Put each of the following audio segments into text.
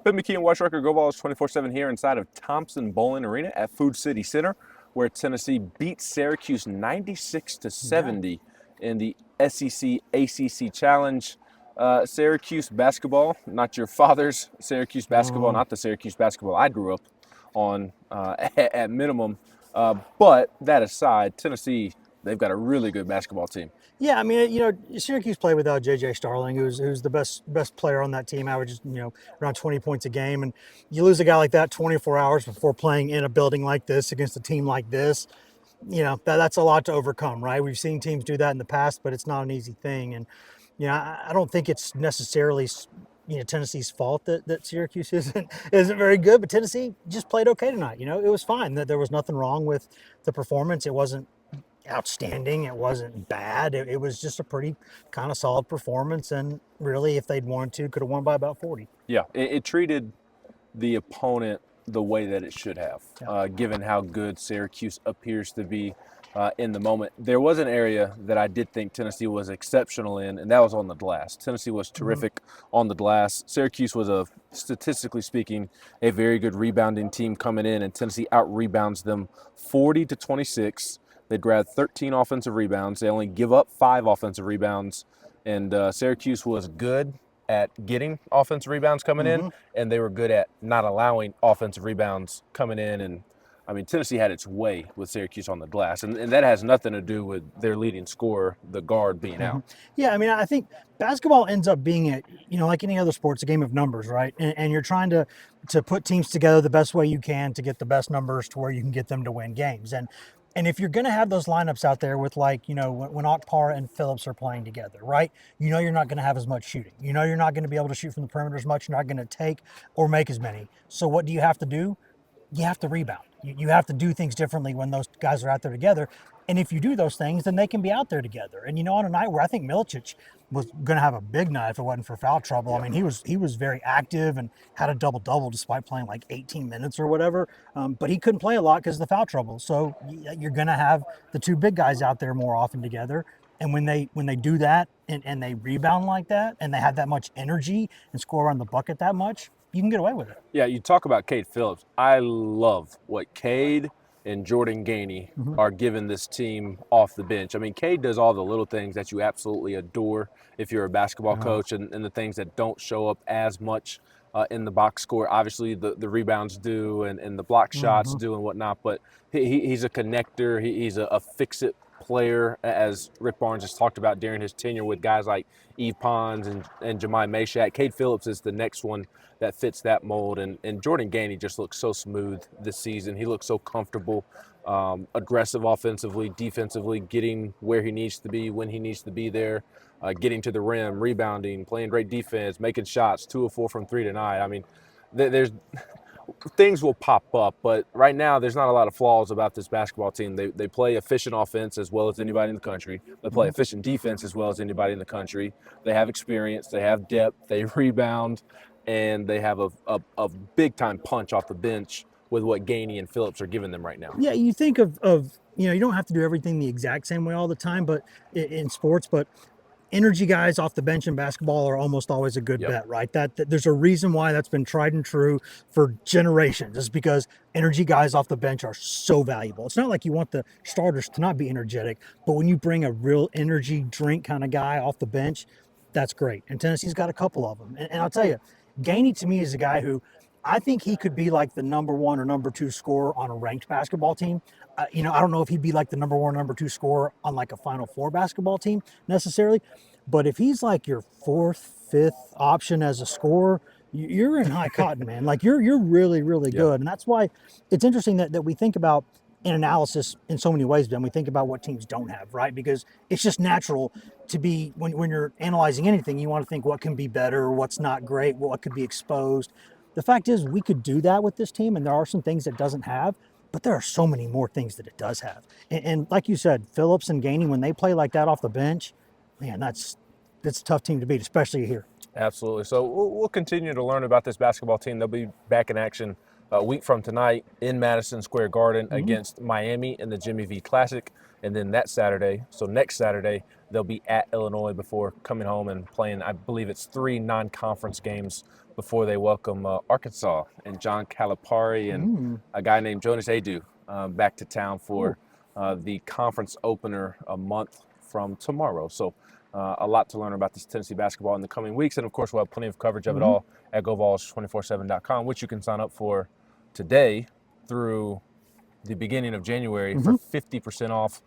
Ben McKee and Rucker Go Vols 24/7 here inside of Thompson Bowling Arena at Food City Center, where Tennessee beat Syracuse 96 to Yeah. 70 in the SEC ACC Challenge. Syracuse basketball, not your father's Syracuse basketball, Oh. not the Syracuse basketball I grew up on at minimum. But that aside, Tennessee, they've got a really good basketball team. Yeah, I mean, Syracuse played without J.J. Starling, who's the best player on that team, averages around 20 points a game, and you lose a guy like that 24 hours before playing in a building like this against a team like this. That's a lot to overcome, right? We've seen teams do that in the past, but it's not an easy thing, and I don't think it's necessarily Tennessee's fault that Syracuse isn't very good, but Tennessee just played okay tonight. It was fine. That there was nothing wrong with the performance. It wasn't outstanding. It wasn't bad. It was just a pretty kind of solid performance. And really, if they'd wanted to, could have won by about 40. Yeah, it treated the opponent the way that it should have, Yeah. given how good Syracuse appears to be in the moment. There was an area that I did think Tennessee was exceptional in, and that was on the glass. Tennessee was terrific on the glass. Syracuse was, statistically speaking, a very good rebounding team coming in, and Tennessee out-rebounds them 40 to 26. They grab 13 offensive rebounds. They only give up 5 offensive rebounds, and Syracuse was good at getting offensive rebounds coming in, and they were good at not allowing offensive rebounds coming in. And I mean, Tennessee had its way with Syracuse on the glass, and that has nothing to do with their leading scorer, the guard, being out. Yeah, I mean, I think basketball ends up being like any other sports, a game of numbers, right? And you're trying to put teams together the best way you can to get the best numbers to where you can get them to win games. And if you're going to have those lineups out there with when Akpar and Phillips are playing together, right? You're not going to have as much shooting. You're not going to be able to shoot from the perimeter as much. You're not going to take or make as many. So what do you have to do? You have to rebound. You have to do things differently when those guys are out there together. And if you do those things, then they can be out there together. And on a night where I think Milicic was going to have a big night if it wasn't for foul trouble. I mean, he was very active and had a double-double despite playing like 18 minutes or whatever. But he couldn't play a lot because of the foul trouble. So you're going to have the two big guys out there more often together. And when they do that and they rebound like that and they have that much energy and score around the bucket that much, you can get away with it. Yeah, you talk about Cade Phillips. I love what Cade and Jordan Gainey are giving this team off the bench. I mean, Cade does all the little things that you absolutely adore if you're a basketball coach, and the things that don't show up as much in the box score. Obviously, the rebounds do, and the block shots do, and whatnot. But he's a connector. He's a fix-it player, as Rick Barnes has talked about during his tenure with guys like Yves Pons and Jemai Meshack. Cade Phillips is the next one that fits that mold, and Jordan Gainey just looks so smooth this season. He looks so comfortable, aggressive offensively, defensively, getting where he needs to be when he needs to be there, getting to the rim, rebounding, playing great defense, making shots, 2 of 4 from 3 tonight. I mean, there's things will pop up, but right now there's not a lot of flaws about this basketball team. They play efficient offense as well as anybody in the country. They play efficient defense as well as anybody in the country. They have experience, they have depth, they rebound, and they have a big-time punch off the bench with what Gainey and Phillips are giving them right now. Yeah, you think of you don't have to do everything the exact same way all the time, but in sports, but energy guys off the bench in basketball are almost always a good bet, right? That there's a reason why that's been tried and true for generations. It's because energy guys off the bench are so valuable. It's not like you want the starters to not be energetic, but when you bring a real energy drink kind of guy off the bench, that's great. And Tennessee's got a couple of them. And I'll tell you, Gainey to me is a guy who I think he could be like the number 1 or number 2 scorer on a ranked basketball team. I don't know if he'd be like the number 1 or number 2 scorer on like a Final Four basketball team necessarily, but if he's like your 4th, 5th option as a scorer, you're in high cotton, man. Like you're really, really good. And that's why it's interesting that we think about in analysis in so many ways, Ben. We think about what teams don't have, right? Because it's just natural to be, when you're analyzing anything, you want to think what can be better, what's not great, what could be exposed. The fact is, we could do that with this team, and there are some things it doesn't have, but there are so many more things that it does have. And like you said, Phillips and Gainey, when they play like that off the bench, man, that's a tough team to beat, especially here. Absolutely. So we'll continue to learn about this basketball team. They'll be back in action a week from tonight in Madison Square Garden against Miami in the Jimmy V Classic. And then that Saturday, so next Saturday, they'll be at Illinois before coming home and playing, I believe it's 3 non-conference games before they welcome Arkansas and John Calipari and a guy named Jonas Adu back to town for the conference opener a month from tomorrow. So a lot to learn about this Tennessee basketball in the coming weeks. And, of course, we'll have plenty of coverage of it all at GoVols247.com, which you can sign up for today through the beginning of January for 50% off,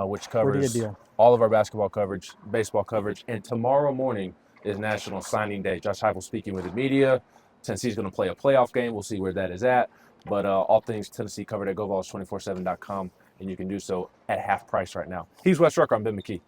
which covers all of our basketball coverage, baseball coverage. And tomorrow morning is National Signing Day. Josh Heupel speaking with the media. Tennessee's going to play a playoff game. We'll see where that is at. But all things Tennessee covered at GoVols247.com, and you can do so at half price right now. He's Wes Rucker. I'm Ben McKee.